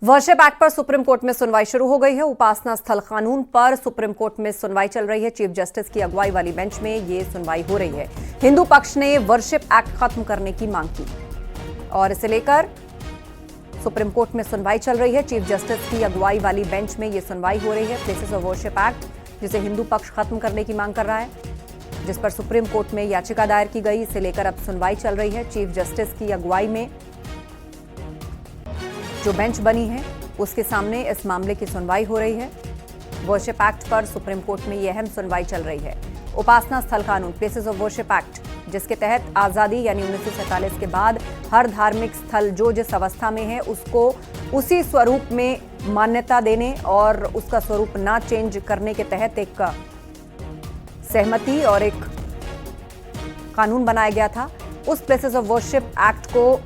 Worship act पर supreme court में सुनवाई शुरू हो गई है। उपासना स्थल कानून पर सुप्रीम कोर्ट में सुनवाई चल रही है। चीफ जस्टिस की अगुवाई वाली बेंच में ये सुनवाई हो रही है। हिंदू पक्ष ने वर्शिप एक्ट खत्म करने की मांग की और इसे लेकर सुप्रीम कोर्ट में सुनवाई चल रही है। चीफ जस्टिस की अगुवाई वाली बेंच में ये सुनवाई हो रही है। प्लेसेस ऑफ वर्शिप एक्ट जिसे हिंदू पक्ष खत्म करने की मांग कर रहा है, जिस पर सुप्रीम कोर्ट में याचिका दायर की गई, इसे लेकर अब सुनवाई चल रही है। चीफ जस्टिस की अगुवाई में जो बेंच बनी है उसके सामने इस मामले की सुनवाई हो रही है। वर्शिप एक्ट पर सुप्रीम कोर्ट में यह अहम सुनवाई चल रही है। उपासना स्थल कानून, प्लेसेस ऑफ वर्शिप एक्ट, जिसके तहत आजादी यानी 1947 के बाद हर धार्मिक स्थल जो जिस अवस्था में है उसको उसी स्वरूप में मान्यता देने और उसका स्वरूप ना चेंज करने के तहत एक सहमति और एक कानून बनाया गया था। उस प्लेसेस ऑफ वर्शिप एक्ट को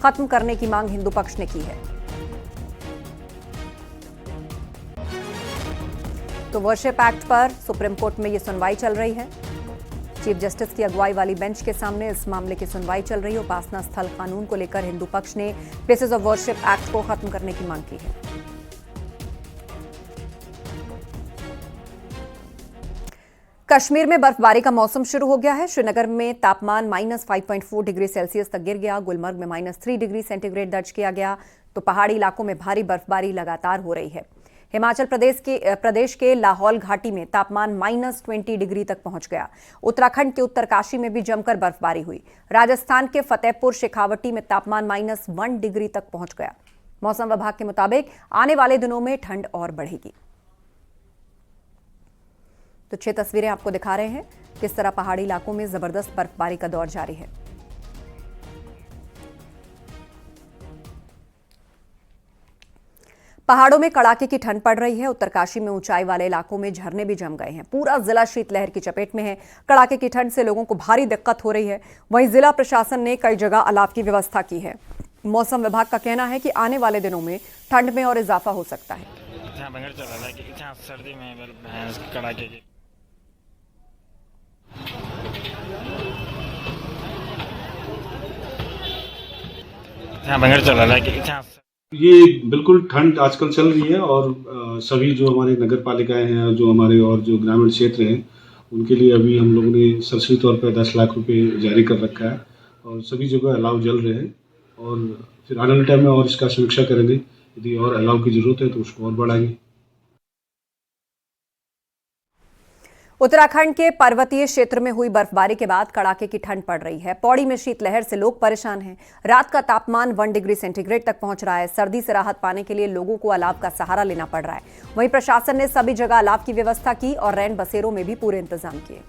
खत्म करने की मांग हिंदू पक्ष ने की है। तो वर्शिप एक्ट पर सुप्रीम कोर्ट में यह सुनवाई चल रही है। चीफ जस्टिस की अगुवाई वाली बेंच के सामने इस मामले की सुनवाई चल रही है। उपासना स्थल कानून को लेकर हिंदू पक्ष ने प्लेसेस ऑफ वर्शिप एक्ट को खत्म करने की मांग की है। कश्मीर में बर्फबारी का मौसम शुरू हो गया है। श्रीनगर में तापमान -5.4 डिग्री सेल्सियस तक गिर गया। गुलमर्ग में -3 डिग्री सेंटीग्रेड दर्ज किया गया। तो पहाड़ी इलाकों में भारी बर्फबारी लगातार हो रही है। हिमाचल प्रदेश के लाहौल घाटी में तापमान -20 डिग्री तक पहुंच गया। उत्तराखंड के उत्तरकाशी में भी जमकर बर्फबारी हुई। राजस्थान के फतेहपुर शेखावटी में तापमान -1 डिग्री तक पहुंच गया। मौसम विभाग के मुताबिक आने वाले दिनों में ठंड और बढ़ेगी। तो 6 तस्वीरें आपको दिखा रहे हैं किस तरह पहाड़ी इलाकों में जबरदस्त बर्फबारी का दौर जारी है। पहाड़ों में कड़ाके की ठंड पड़ रही है। उत्तरकाशी में ऊंचाई वाले इलाकों में झरने भी जम गए हैं। पूरा जिला शीतलहर की चपेट में है। कड़ाके की ठंड से लोगों को भारी दिक्कत हो रही है। वहीं जिला प्रशासन ने कई जगह अलाव की व्यवस्था की है। मौसम विभाग का कहना है कि आने वाले दिनों में ठंड में और इजाफा हो सकता है। सर्दी में कड़ाके की ये बिल्कुल ठंड आजकल चल रही है और सभी जो हमारे नगर पालिकाएं हैं, जो हमारे और जो ग्रामीण क्षेत्र हैं, उनके लिए अभी हम लोगों ने सरसरी तौर पर 10 लाख रुपए जारी कर रखा है और सभी जगह अलाव जल रहे हैं और फिर आने वाले टाइम में और इसका समीक्षा करेंगे। यदि और अलाव की जरूरत है तो उसको और बढ़ाएंगे। उत्तराखंड के पर्वतीय क्षेत्र में हुई बर्फबारी के बाद कड़ाके की ठंड पड़ रही है। पौड़ी में शीतलहर से लोग परेशान हैं। रात का तापमान 1 डिग्री सेंटीग्रेड तक पहुंच रहा है। सर्दी से राहत पाने के लिए लोगों को अलाव का सहारा लेना पड़ रहा है। वहीं प्रशासन ने सभी जगह अलाव की व्यवस्था की और रैन बसेरों में भी पूरे इंतजाम किए।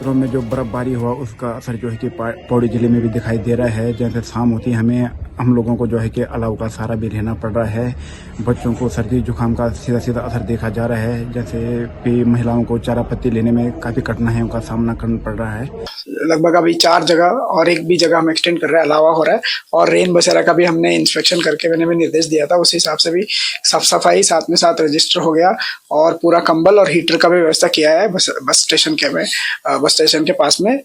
में जो बर्फबारी हुआ उसका असर जो है कि पौड़ी जिले में भी दिखाई दे रहा है। जैसे शाम होती है हम लोगों को जो है कि अलाव का सहारा भी रहना पड़ रहा है। बच्चों को सर्दी जुकाम का सीधा असर देखा जा रहा है। जैसे कि महिलाओं को चारा पत्ती लेने में काफी कठिनाइयों का सामना करना पड़ रहा है। लगभग अभी 4 जगह और एक भी जगह हम एक्सटेंड कर रहे हैं, अलावा हो रहा है। और रेन बसेरा का भी हमने इंस्पेक्शन करके मैंने भी निर्देश दिया था, उसी हिसाब से भी साफ सफाई साथ में साथ रजिस्टर हो गया और पूरा कंबल और हीटर का भी व्यवस्था किया है बस स्टेशन के पास में।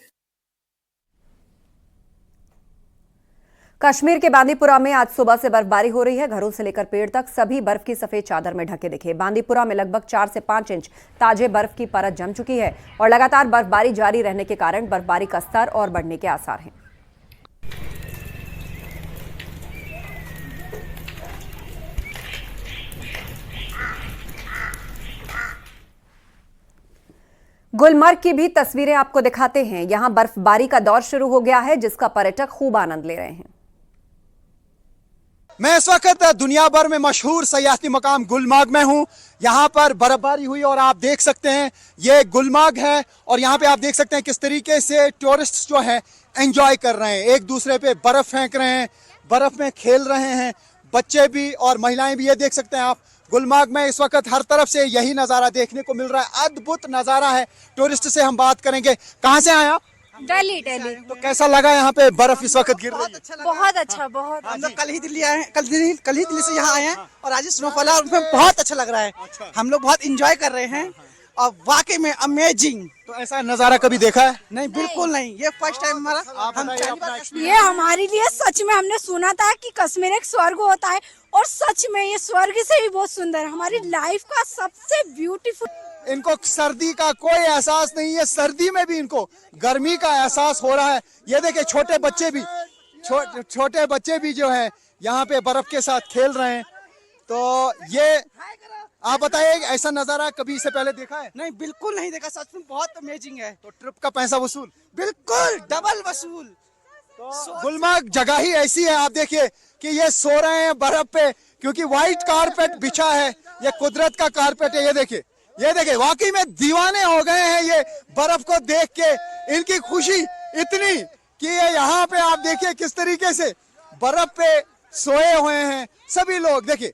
कश्मीर के बांदीपुरा में आज सुबह से बर्फबारी हो रही है। घरों से लेकर पेड़ तक सभी बर्फ की सफेद चादर में ढके दिखे। बांदीपुरा में लगभग 4 से 5 इंच ताजे बर्फ की परत जम चुकी है और लगातार बर्फबारी जारी रहने के कारण बर्फबारी का स्तर और बढ़ने के आसार हैं। गुलमर्ग की भी तस्वीरें आपको दिखाते हैं। यहां बर्फबारी का दौर शुरू हो गया है, जिसका पर्यटक खूब आनंद ले रहे हैं। मैं इस वक्त दुनिया भर में मशहूर सयाहती मकाम गुलमर्ग में हूँ। यहाँ पर बर्फबारी हुई और आप देख सकते हैं ये गुलमर्ग है और यहाँ पे आप देख सकते हैं किस तरीके से टूरिस्ट जो है एंजॉय कर रहे हैं, एक दूसरे पे बर्फ फेंक रहे हैं, बर्फ में खेल रहे हैं, बच्चे भी और महिलाएं भी। ये देख सकते हैं आप गुलमर्ग में इस वक्त हर तरफ से यही नज़ारा देखने को मिल रहा है। अद्भुत नज़ारा है। टूरिस्ट से हम बात करेंगे। कहाँ से आए आप? दिल्ली। तो कैसा लगा यहाँ पे बर्फ इस वक्त गिर रही है? बहुत अच्छा, बहुत। हम लोग कल ही दिल्ली आए हैं, कल ही दिल्ली से यहाँ आए हैं और आज स्नोफॉल है और उसमें बहुत अच्छा लग रहा है। हम लोग बहुत इंजॉय कर रहे हैं और वाकई में अमेजिंग। तो ऐसा नजारा कभी देखा है? नहीं, बिल्कुल नहीं, ये फर्स्ट टाइम हमारा। आप हम बताइए अपना ये हमारे लिए सच में, हमने सुना था कि कश्मीर एक स्वर्ग होता है और सच में ये स्वर्ग से भी बहुत सुंदर है, हमारी लाइफ का सबसे ब्यूटीफुल। इनको सर्दी का कोई एहसास नहीं है, सर्दी में भी इनको गर्मी का एहसास हो रहा है। ये देखिए छोटे बच्चे भी जो है यहाँ पे बर्फ के साथ खेल रहे हैं। तो ये आप बताइए, ऐसा नजारा कभी इससे पहले देखा है? नहीं, बिल्कुल नहीं देखा, सच में बहुत अमेजिंग है। तो ट्रिप का पैसा वसूल? बिल्कुल डबल वसूल। तो गुलमर्ग जगह ही ऐसी है, आप देखिए कि ये सो रहे हैं बर्फ पे, क्योंकि व्हाइट कारपेट बिछा है, ये कुदरत का कारपेट है। ये देखिए वाकई में दीवाने हो गए हैं ये बर्फ को देख के। इनकी खुशी इतनी कि ये यहाँ पे आप देखिए किस तरीके से बर्फ पे सोए हुए हैं सभी लोग। देखिए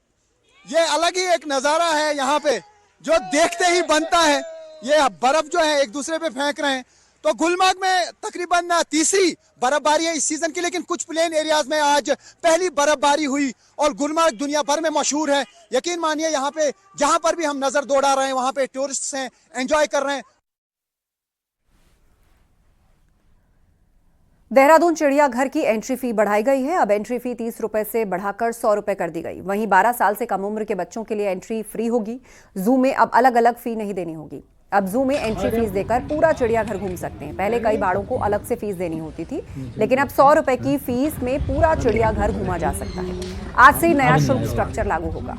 ये अलग ही एक नजारा है यहाँ पे, जो देखते ही बनता है। ये बर्फ जो है एक दूसरे पे फेंक रहे हैं। तो गुलमर्ग में तकरीबन तीसरी बर्फबारी है इस सीजन की, लेकिन कुछ प्लेन एरियाज में आज पहली बर्फबारी हुई। और गुलमर्ग दुनिया भर में मशहूर है, यकीन मानिए यहाँ पे जहां पर भी हम नजर दौड़ा रहे हैं वहां पे टूरिस्ट हैं, एंजॉय कर रहे हैं। देहरादून चिड़ियाघर की एंट्री फी बढ़ाई गई है। अब एंट्री फी 30 रुपए से बढ़ाकर 100 रुपए कर दी गई। वहीं 12 साल से कम उम्र के बच्चों के लिए एंट्री फ्री होगी। जू में अब अलग अलग फी नहीं देनी होगी। अब जू में एंट्री फीस देकर पूरा चिड़ियाघर घूम सकते हैं। पहले कई बाड़ों को अलग से फीस देनी होती थी, लेकिन अब 100 रुपए की फीस में पूरा चिड़ियाघर घूमा जा सकता है। आज से नया शुल्क स्ट्रक्चर लागू होगा।